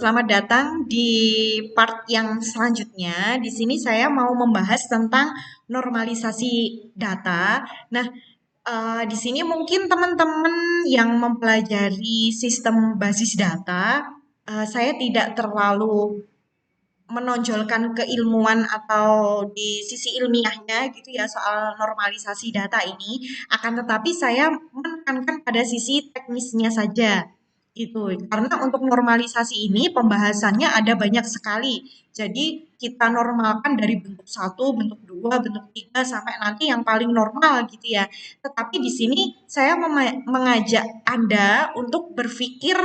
selamat datang di part yang selanjutnya. Di sini saya mau membahas tentang normalisasi data. Nah, di sini mungkin teman-teman yang mempelajari sistem basis data, saya tidak terlalu menonjolkan keilmuan atau di sisi ilmiahnya gitu ya soal normalisasi data ini, akan tetapi saya menekankan pada sisi teknisnya saja itu. Karena untuk normalisasi ini pembahasannya ada banyak sekali. Jadi kita normalkan dari bentuk satu, bentuk dua, bentuk tiga sampai nanti yang paling normal gitu ya. Tetapi di sini saya mengajak Anda untuk berpikir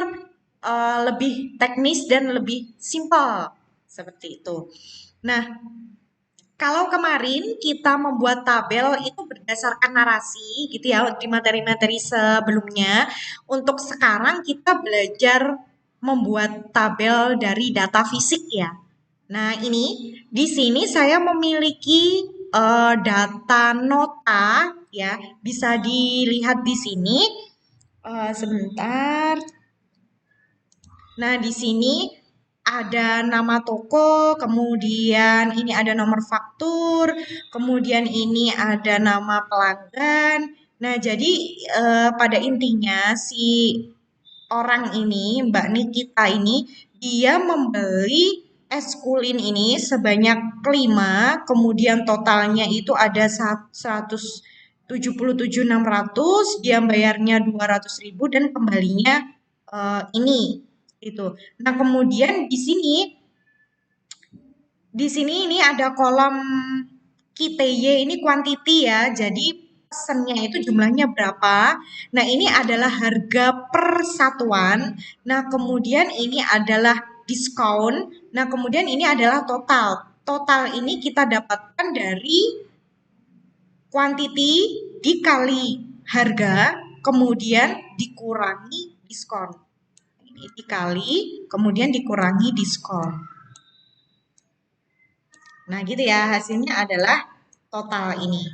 lebih teknis dan lebih simpel seperti itu. Nah, kalau kemarin kita membuat tabel itu berdasarkan narasi gitu ya di materi-materi sebelumnya, untuk sekarang kita belajar membuat tabel dari data fisik ya. Nah, ini di sini saya memiliki data nota ya, bisa dilihat di sini. Sebentar. Nah, di sini ada nama toko, kemudian ini ada nomor faktur, kemudian ini ada nama pelanggan. Nah, jadi pada intinya si orang ini, Mbak Nikita ini, dia membeli es kulin ini sebanyak 5, kemudian totalnya itu ada 177.600, dia bayarnya 200.000 dan kembalinya ini itu. Nah, kemudian di sini ini ada kolom KTY ini quantity ya. Jadi pesennya itu jumlahnya berapa. Nah, ini adalah harga per satuan. Nah, kemudian ini adalah diskon. Nah, kemudian ini adalah total. Total ini kita dapatkan dari quantity dikali harga, kemudian dikurangi diskon. Ini dikali, kemudian dikurangi diskon. Nah, gitu ya, hasilnya adalah total ini.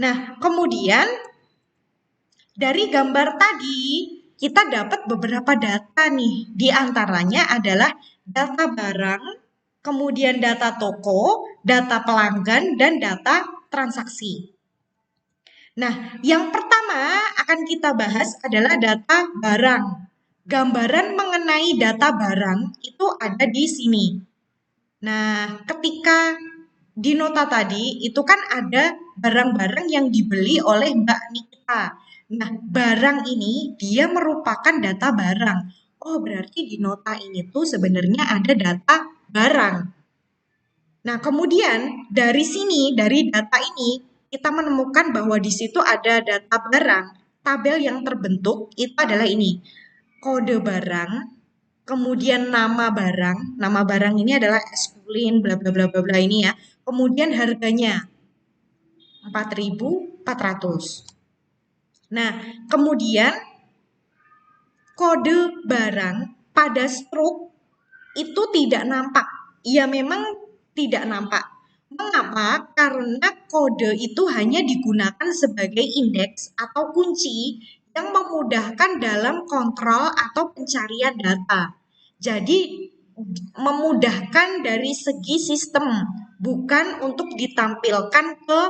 Nah, kemudian dari gambar tadi kita dapat beberapa data nih. Di antaranya adalah data barang, kemudian data toko, data pelanggan, dan data transaksi. Nah, yang pertama akan kita bahas adalah data barang. Gambaran mengenai data barang itu ada di sini. Nah, ketika di nota tadi itu kan ada barang-barang yang dibeli oleh Mbak Nikita. Nah, barang ini dia merupakan data barang. Oh, berarti di nota ini tuh sebenarnya ada data barang. Nah, kemudian dari sini, dari data ini, kita menemukan bahwa di situ ada data barang. Tabel yang terbentuk itu adalah ini. Kode barang, kemudian nama barang ini adalah eskulin, bla bla bla bla bla ini ya. Kemudian harganya 4.400. Nah, kemudian kode barang pada struk itu tidak nampak. Ya memang tidak nampak. Mengapa? Karena kode itu hanya digunakan sebagai indeks atau kunci yang memudahkan dalam kontrol atau pencarian data. Jadi memudahkan dari segi sistem, bukan untuk ditampilkan ke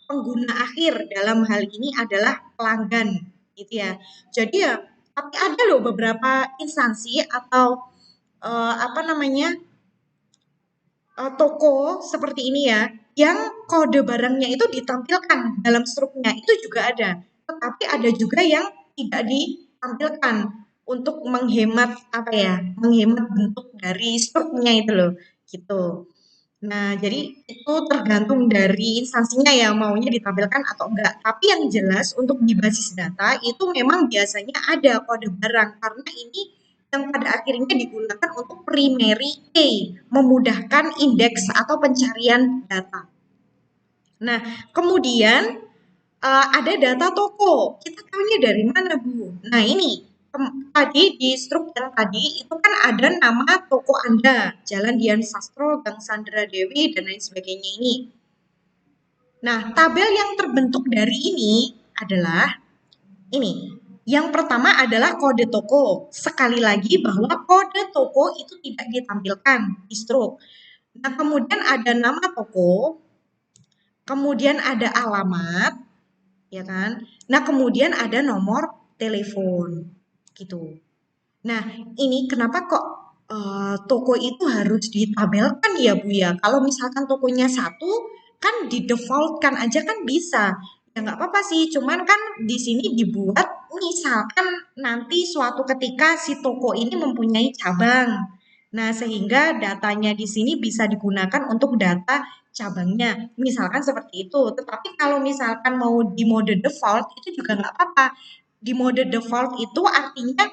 pengguna akhir. Dalam hal ini adalah pelanggan, gitu ya. Jadi ya, tapi ada loh beberapa instansi atau apa namanya toko seperti ini ya, yang kode barangnya itu ditampilkan dalam struknya, itu juga ada. Tetapi ada juga yang tidak ditampilkan untuk menghemat apa ya, menghemat bentuk dari struknya itu loh, gitu. Nah, jadi itu tergantung dari instansinya ya maunya ditampilkan atau enggak. Tapi yang jelas untuk di basis data itu memang biasanya ada kode barang karena ini yang pada akhirnya digunakan untuk primary key, memudahkan indeks atau pencarian data. Nah, kemudian ada data toko. Kita tahunya dari mana, Bu? Nah, ini tadi di struk yang tadi itu kan ada nama toko Anda, Jalan Dian Sastro, Gang Sandra Dewi, dan lain sebagainya ini. Nah, tabel yang terbentuk dari ini adalah ini. Yang pertama adalah kode toko. Sekali lagi bahwa kode toko itu tidak ditampilkan di stroke. Nah, kemudian ada nama toko, kemudian ada alamat, ya kan? Nah, kemudian ada nomor telepon, gitu. Nah, ini kenapa kok toko itu harus ditabelkan ya Bu ya? Kalau misalkan tokonya satu, kan di defaultkan aja kan bisa. Ya nggak apa-apa sih, cuman kan di sini dibuat misalkan nanti suatu ketika si toko ini mempunyai cabang. Nah, sehingga datanya di sini bisa digunakan untuk data cabangnya. Misalkan seperti itu. Tetapi kalau misalkan mau di mode default, itu juga nggak apa-apa. Di mode default itu artinya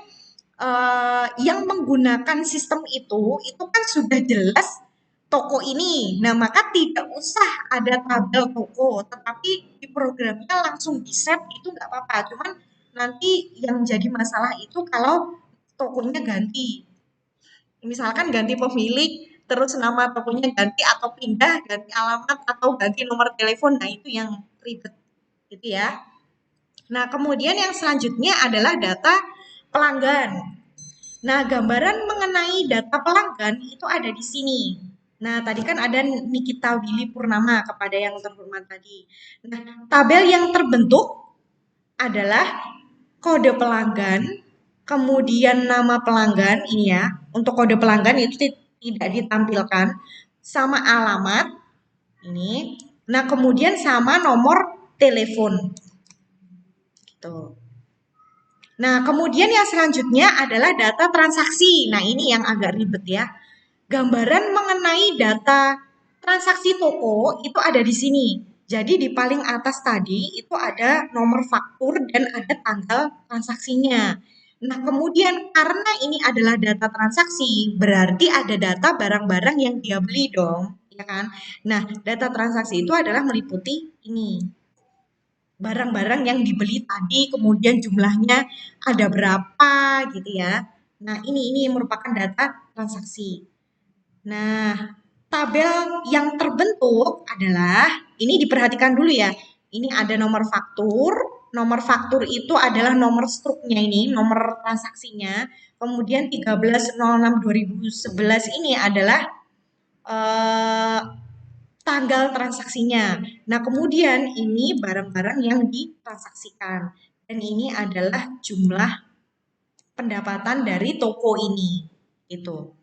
yang menggunakan sistem itu kan sudah jelas toko ini. Nah, maka tidak usah ada tabel toko, tetapi di programnya langsung di-set itu nggak apa-apa. Cuman nanti yang jadi masalah itu kalau tokonya ganti. Misalkan ganti pemilik, terus nama tokonya ganti atau pindah, ganti alamat atau ganti nomor telepon. Nah, itu yang ribet gitu ya. Nah, kemudian yang selanjutnya adalah data pelanggan. Nah, gambaran mengenai data pelanggan itu ada di sini. Nah, tadi kan ada Nikita Willy Purnama kepada yang terhormat tadi. Nah, tabel yang terbentuk adalah kode pelanggan, kemudian nama pelanggan ini ya. Untuk kode pelanggan itu tidak ditampilkan sama alamat ini. Nah, kemudian sama nomor telepon. Gitu. Nah, kemudian yang selanjutnya adalah data transaksi. Nah, ini yang agak ribet ya. Gambaran mengenai data transaksi toko itu ada di sini. Jadi di paling atas tadi itu ada nomor faktur dan ada tanggal transaksinya. Nah, kemudian karena ini adalah data transaksi, berarti ada data barang-barang yang dia beli dong, ya kan? Nah, data transaksi itu adalah meliputi ini barang-barang yang dibeli tadi, kemudian jumlahnya ada berapa gitu ya. Nah, ini merupakan data transaksi. Nah, tabel yang terbentuk adalah ini diperhatikan dulu ya. Ini ada nomor faktur. Nomor faktur itu adalah nomor struknya ini, nomor transaksinya. Kemudian 1306/2011 ini adalah eh, tanggal transaksinya. Nah, kemudian ini barang-barang yang ditransaksikan. Dan ini adalah jumlah pendapatan dari toko ini. Itu.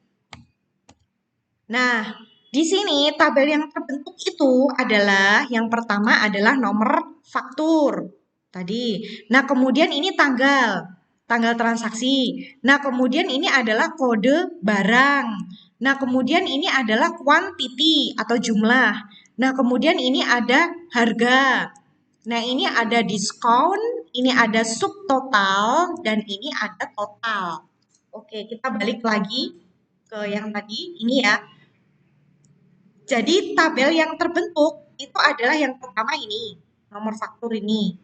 Nah, di sini tabel yang terbentuk itu adalah yang pertama adalah nomor faktur tadi. Nah, kemudian ini tanggal transaksi. Nah, kemudian ini adalah kode barang. Nah, kemudian ini adalah quantity atau jumlah. Nah, kemudian ini ada harga. Nah, ini ada diskon, ini ada subtotal, dan ini ada total. Oke, kita balik lagi ke yang tadi. Ini ya. Jadi tabel yang terbentuk itu adalah yang pertama ini, nomor faktur ini.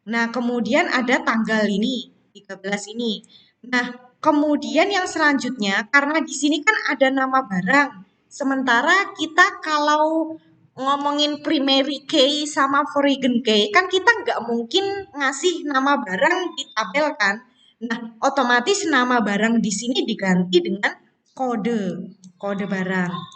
Nah, kemudian ada tanggal ini, 13 ini. Nah, kemudian yang selanjutnya karena di sini kan ada nama barang. Sementara kita kalau ngomongin primary key sama foreign key kan kita nggak mungkin ngasih nama barang di tabel kan. Nah, otomatis nama barang di sini diganti dengan kode barang.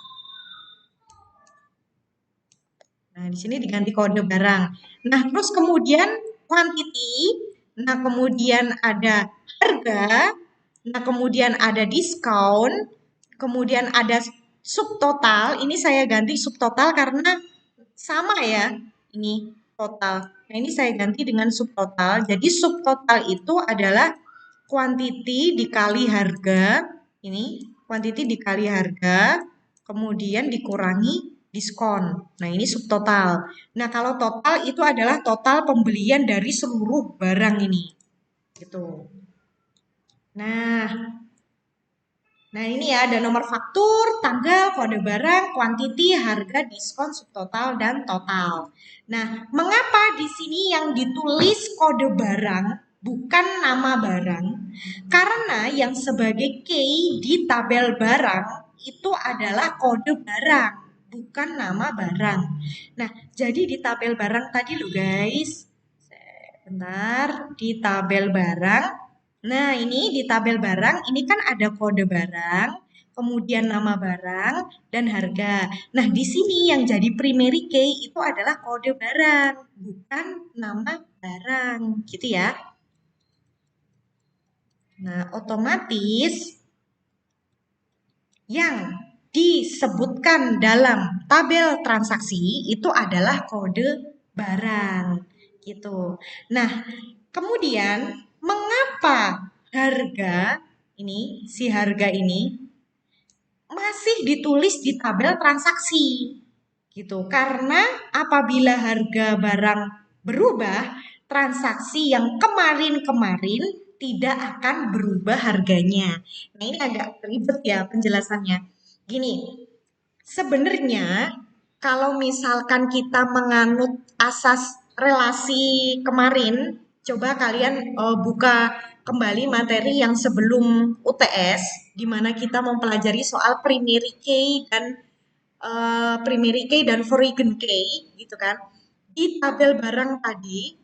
Nah, di sini diganti kode barang. Nah, terus kemudian quantity, nah kemudian ada harga, nah kemudian ada diskon, kemudian ada subtotal. Ini saya ganti subtotal karena sama ya, ini total. Nah, ini saya ganti dengan subtotal. Jadi subtotal itu adalah quantity dikali harga, ini quantity dikali harga, kemudian dikurangi diskon. Nah, ini subtotal. Nah, kalau total itu adalah total pembelian dari seluruh barang ini. Gitu. Nah, ini ya ada nomor faktur, tanggal, kode barang, quantity, harga, diskon, subtotal, dan total. Nah, mengapa di sini yang ditulis kode barang bukan nama barang? Karena yang sebagai key di tabel barang itu adalah kode barang, bukan nama barang. Nah, jadi di tabel barang tadi loh guys, Bentar, di tabel barang. Nah, ini di tabel barang, ini kan ada kode barang, kemudian nama barang, dan harga. Nah, di sini yang jadi primary key itu adalah kode barang, bukan nama barang, gitu ya. Nah, otomatis yang disebutkan dalam tabel transaksi itu adalah kode barang, gitu. Nah, kemudian mengapa harga ini, si harga ini masih ditulis di tabel transaksi, gitu. Karena apabila harga barang berubah, transaksi yang kemarin-kemarin tidak akan berubah harganya. Nah, ini agak ribet ya penjelasannya. Gini, sebenarnya kalau misalkan kita menganut asas relasi kemarin, coba kalian buka kembali materi yang sebelum UTS, di mana kita mempelajari soal primary key dan foreign key, gitu kan? Di tabel barang tadi,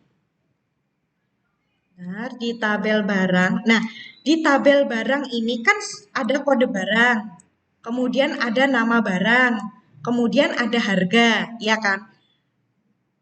benar, di tabel barang. Nah, di tabel barang ini kan ada kode barang, kemudian ada nama barang, kemudian ada harga, ya kan?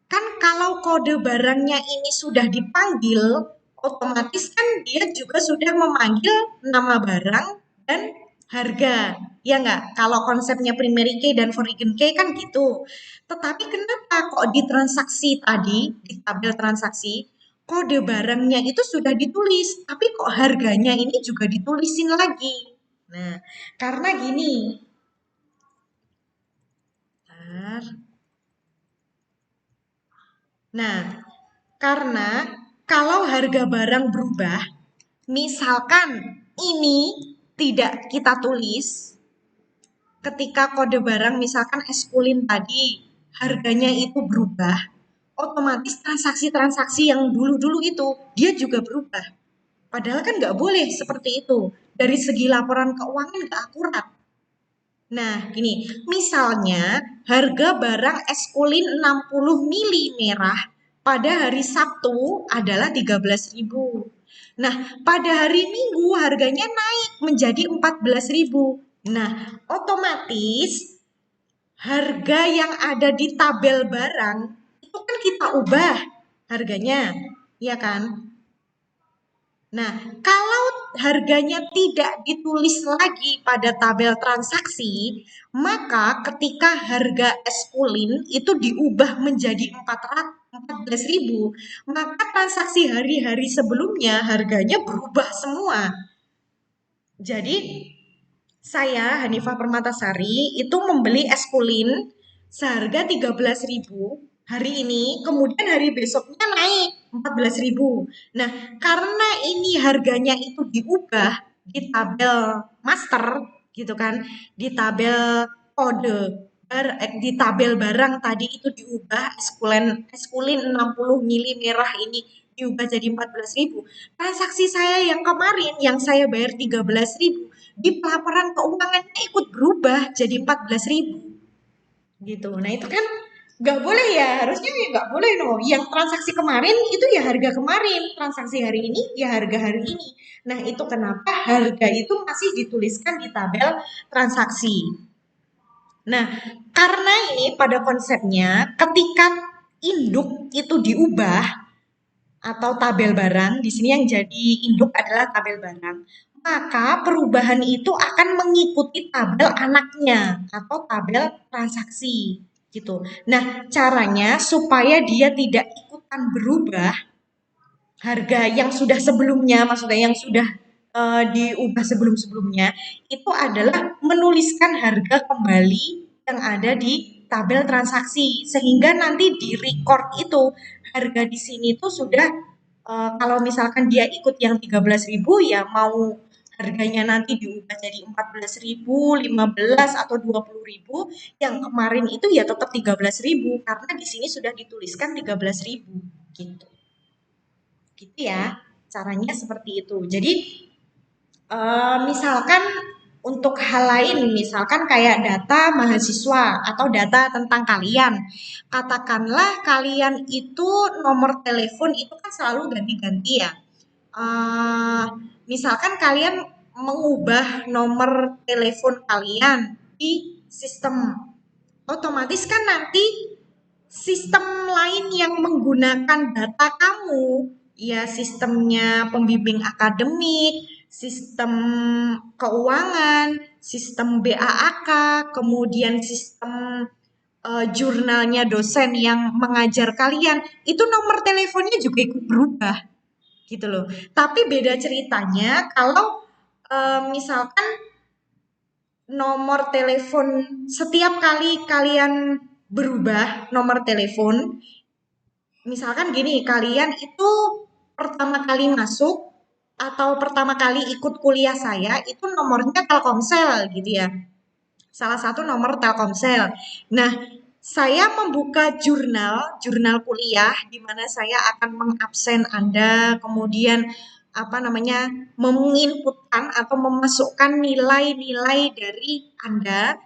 Kan kalau kode barangnya ini sudah dipanggil, otomatis kan dia juga sudah memanggil nama barang dan harga. Ya nggak? Kalau konsepnya primary key dan foreign key kan gitu. Tetapi kenapa kok di transaksi tadi, di tabel transaksi, kode barangnya itu sudah ditulis, tapi kok harganya ini juga ditulisin lagi? Nah, karena gini. Bentar. Nah, karena kalau harga barang berubah, misalkan ini tidak kita tulis, ketika kode barang misalkan eskulin tadi, harganya itu berubah, otomatis transaksi-transaksi yang dulu-dulu itu, dia juga berubah. Padahal kan nggak boleh seperti itu. Dari segi laporan keuangan nggak akurat. Nah, gini, misalnya harga barang eskulin 60 mili merah pada hari Sabtu adalah 13.000. Nah, pada hari Minggu harganya naik menjadi 14.000. Nah, otomatis harga yang ada di tabel barang itu kan kita ubah harganya, ya kan? Nah, kalau harganya tidak ditulis lagi pada tabel transaksi, maka ketika harga eskulin itu diubah menjadi 14.000, maka transaksi hari-hari sebelumnya harganya berubah semua. Jadi, saya Hanifah Permatasari itu membeli eskulin seharga 13.000 hari ini, kemudian hari besoknya naik 14.000. Nah, karena ini harganya itu diubah di tabel master gitu kan, di tabel kode di tabel barang tadi itu diubah eskulin 60 mili merah ini diubah jadi 14.000. Transaksi saya yang kemarin yang saya bayar 13.000 di pelaporan keuangannya ikut berubah jadi 14.000 gitu. Nah, itu kan nggak boleh ya, harusnya ya nggak boleh loh. Yang transaksi kemarin itu ya harga kemarin, transaksi hari ini ya harga hari ini. Nah, itu kenapa harga itu masih dituliskan di tabel transaksi. Nah, karena ini pada konsepnya ketika induk itu diubah atau tabel barang, di sini yang jadi induk adalah tabel barang, maka perubahan itu akan mengikuti tabel anaknya atau tabel transaksi gitu. Nah, caranya supaya dia tidak ikutan berubah, harga yang sudah sebelumnya, maksudnya yang sudah diubah sebelum-sebelumnya, itu adalah menuliskan harga kembali yang ada di tabel transaksi, sehingga nanti di record itu harga di sini tuh sudah kalau misalkan dia ikut yang 13.000 ya mau harganya nanti diubah jadi 14.000, 15 atau 20.000, yang kemarin itu ya tetap 13.000 karena di sini sudah dituliskan 13.000 gitu. Gitu ya, caranya seperti itu. Jadi misalkan untuk hal lain, misalkan kayak data mahasiswa atau data tentang kalian. Katakanlah kalian itu nomor telepon itu kan selalu ganti-ganti ya. Eh, Misalkan kalian mengubah nomor telepon kalian di sistem, otomatis kan nanti sistem lain yang menggunakan data kamu, ya sistemnya pembimbing akademik, sistem keuangan, sistem BAAK, kemudian sistem jurnalnya dosen yang mengajar kalian, itu nomor teleponnya juga ikut berubah gitu loh. Tapi beda ceritanya kalau misalkan nomor telepon setiap kali kalian berubah nomor telepon, misalkan gini, kalian itu pertama kali masuk atau pertama kali ikut kuliah saya itu nomornya Telkomsel gitu ya. Salah satu nomor Telkomsel. Nah, saya membuka jurnal kuliah di mana saya akan mengabsen Anda, kemudian apa namanya, menginputkan atau memasukkan nilai-nilai dari Anda.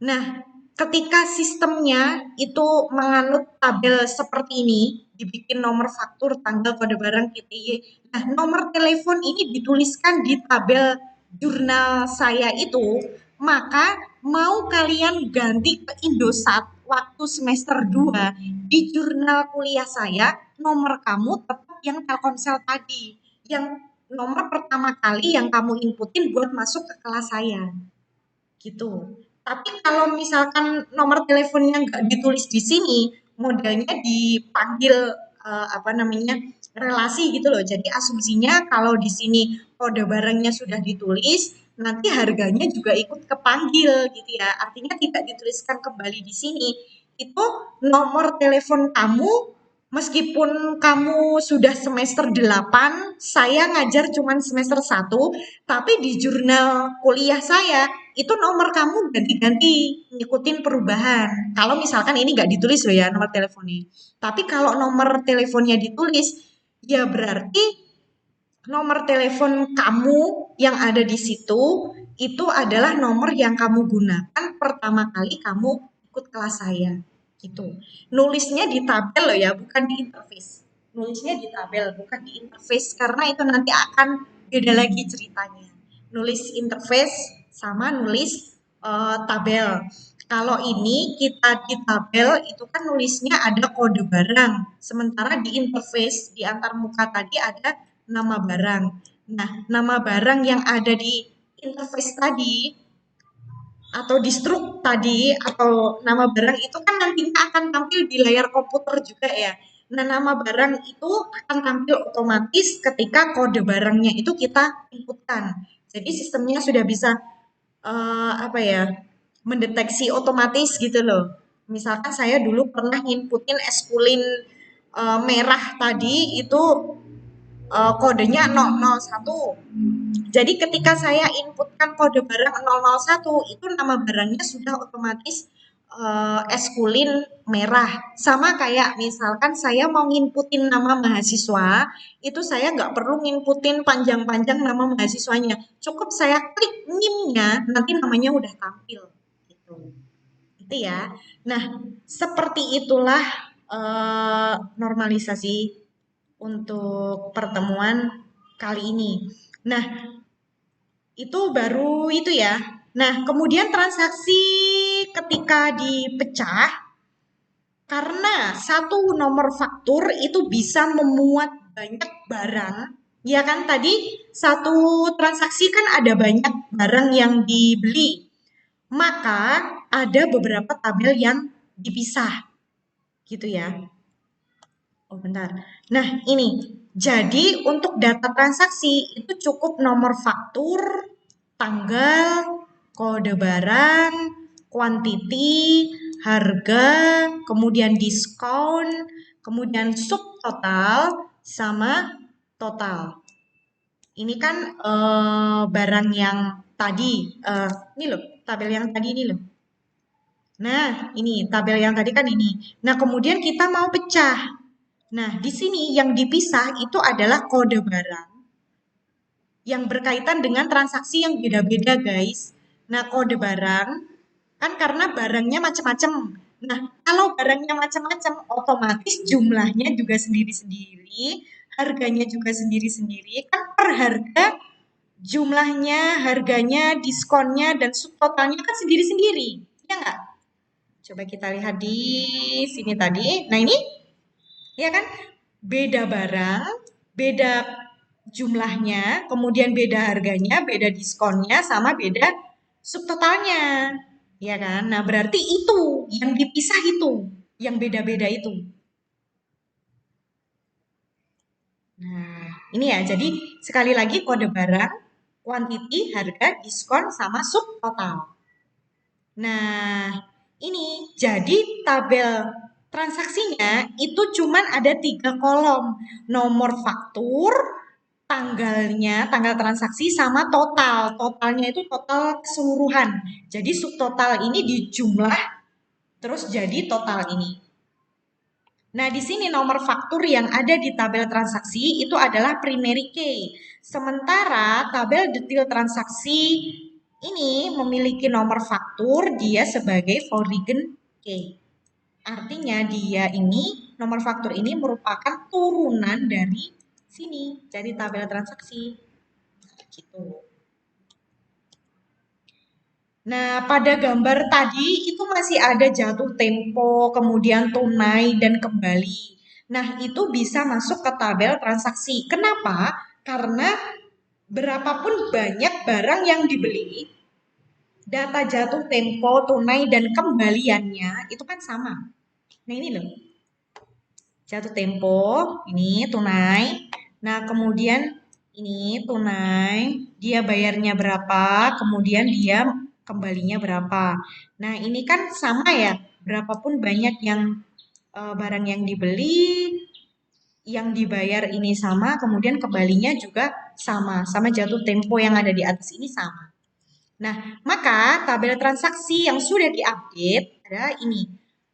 Nah, ketika sistemnya itu menganut tabel seperti ini, dibikin nomor faktur, tanggal, kode barang, KTY. Nah, nomor telepon ini dituliskan di tabel jurnal saya itu, maka mau kalian ganti ke Indosat waktu semester 2 di jurnal kuliah saya, nomor kamu tetap yang Telkomsel tadi, yang nomor pertama kali yang kamu inputin buat masuk ke kelas saya gitu. Tapi kalau misalkan nomor teleponnya nggak ditulis di sini, modelnya dipanggil apa namanya, relasi gitu loh. Jadi asumsinya kalau di sini kode barangnya sudah ditulis, nanti harganya juga ikut kepanggil gitu ya. Artinya tidak dituliskan kembali di sini. Itu nomor telepon kamu, meskipun kamu sudah semester 8, saya ngajar cuma semester 1, tapi di jurnal kuliah saya itu nomor kamu ganti-ganti, ngikutin perubahan. Kalau misalkan ini nggak ditulis loh ya nomor teleponnya. Tapi kalau nomor teleponnya ditulis, ya berarti nomor telepon kamu yang ada di situ itu adalah nomor yang kamu gunakan pertama kali kamu ikut kelas saya. Gitu. Nulisnya di tabel loh ya, bukan di interface. Nulisnya di tabel, bukan di interface karena itu nanti akan beda lagi ceritanya. Nulis interface sama nulis tabel. Kalau ini kita di tabel itu kan nulisnya ada kode barang, sementara di interface di antar muka tadi ada nama barang. Nah, nama barang yang ada di interface tadi atau di struk tadi atau nama barang itu kan nantinya akan tampil di layar komputer juga ya. Nah, nama barang itu akan tampil otomatis ketika kode barangnya itu kita inputkan. Jadi sistemnya sudah bisa apa ya, mendeteksi otomatis gitu loh. Misalkan saya dulu pernah inputin espulin merah tadi itu kodenya 001. Jadi ketika saya inputkan kode barang 001 itu nama barangnya sudah otomatis eskulin merah. Sama kayak misalkan saya mau nginputin nama mahasiswa, itu saya nggak perlu nginputin panjang-panjang nama mahasiswanya. Cukup saya klik NIM-nya, nanti namanya udah tampil. Gitu. Itu ya. Nah, seperti itulah normalisasi untuk pertemuan kali ini. Nah, itu baru itu ya. Nah, kemudian transaksi ketika dipecah, karena satu nomor faktur itu bisa memuat banyak barang, ya kan tadi satu transaksi kan ada banyak barang yang dibeli. Maka ada beberapa tabel yang dipisah, gitu ya. Oh, bentar. Nah, ini. Jadi, untuk data transaksi itu cukup nomor faktur, tanggal, kode barang, quantity, harga, kemudian diskon, kemudian subtotal, sama total. Ini kan barang yang tadi, ini loh, tabel yang tadi ini loh. Nah, ini tabel yang tadi kan ini. Nah, kemudian kita mau pecah. Nah, di sini yang dipisah itu adalah kode barang yang berkaitan dengan transaksi yang beda-beda, guys. Nah, kode barang kan karena barangnya macam-macam. Nah, kalau barangnya macam-macam, otomatis jumlahnya juga sendiri-sendiri, harganya juga sendiri-sendiri. Kan per harga jumlahnya, harganya, diskonnya, dan subtotalnya kan sendiri-sendiri. Ya nggak? Coba kita lihat di sini tadi. Nah, ini ya kan beda barang, beda jumlahnya, kemudian beda harganya, beda diskonnya, sama beda subtotalnya. Ya kan? Nah, berarti itu yang dipisah itu, yang beda-beda itu. Nah, ini ya. Jadi sekali lagi kode barang, quantity, harga, diskon, sama subtotal. Nah, ini jadi tabel transaksinya itu cuman ada 3 kolom. Nomor faktur, tanggalnya, tanggal transaksi, sama total. Totalnya itu total keseluruhan. Jadi subtotal ini dijumlah terus jadi total ini. Nah, di sini nomor faktur yang ada di tabel transaksi itu adalah primary key. Sementara tabel detail transaksi ini memiliki nomor faktur dia sebagai foreign key. Artinya dia ini, nomor faktur ini merupakan turunan dari sini, dari tabel transaksi. Gitu. Nah, pada gambar tadi itu masih ada jatuh tempo, kemudian tunai, dan kembali. Nah, itu bisa masuk ke tabel transaksi. Kenapa? Karena berapapun banyak barang yang dibeli, data jatuh tempo, tunai, dan kembaliannya itu kan sama. Nah, ini loh. Jatuh tempo, ini tunai. Nah, kemudian ini tunai, dia bayarnya berapa, kemudian dia kembalinya berapa. Nah, ini kan sama ya, berapapun banyak yang barang yang dibeli, yang dibayar ini sama, kemudian kembalinya juga sama, sama jatuh tempo yang ada di atas ini sama. Nah, maka tabel transaksi yang sudah diupdate adalah ini.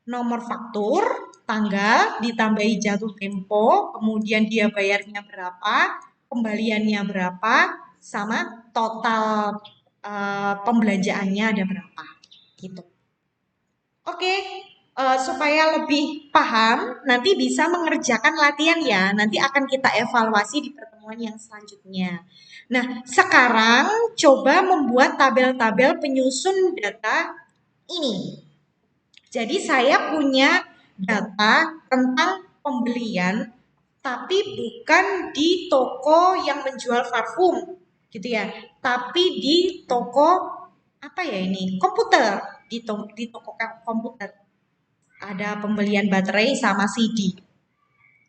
Nomor faktur, tanggal, ditambahi jatuh tempo, kemudian dia bayarnya berapa, kembaliannya berapa, sama total pembelanjaannya ada berapa. Gitu. Oke, supaya lebih paham, nanti bisa mengerjakan latihan ya. Nanti akan kita evaluasi di pertemuan yang selanjutnya. Nah, sekarang coba membuat tabel-tabel penyusun data ini. Jadi saya punya data tentang pembelian, tapi bukan di toko yang menjual parfum, gitu ya. Tapi di toko apa ya ini? Komputer, di toko komputer. Ada pembelian baterai sama CD.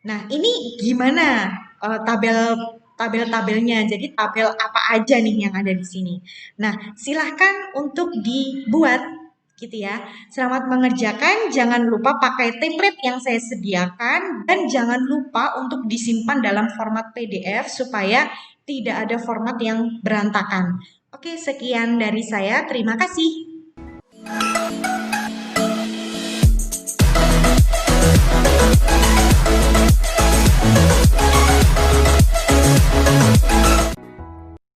Nah, ini gimana tabel-tabelnya? Jadi tabel apa aja nih yang ada di sini? Nah, silahkan untuk dibuat gitu ya. Selamat mengerjakan, jangan lupa pakai template yang saya sediakan dan jangan lupa untuk disimpan dalam format PDF supaya tidak ada format yang berantakan. Oke, sekian dari saya. Terima kasih.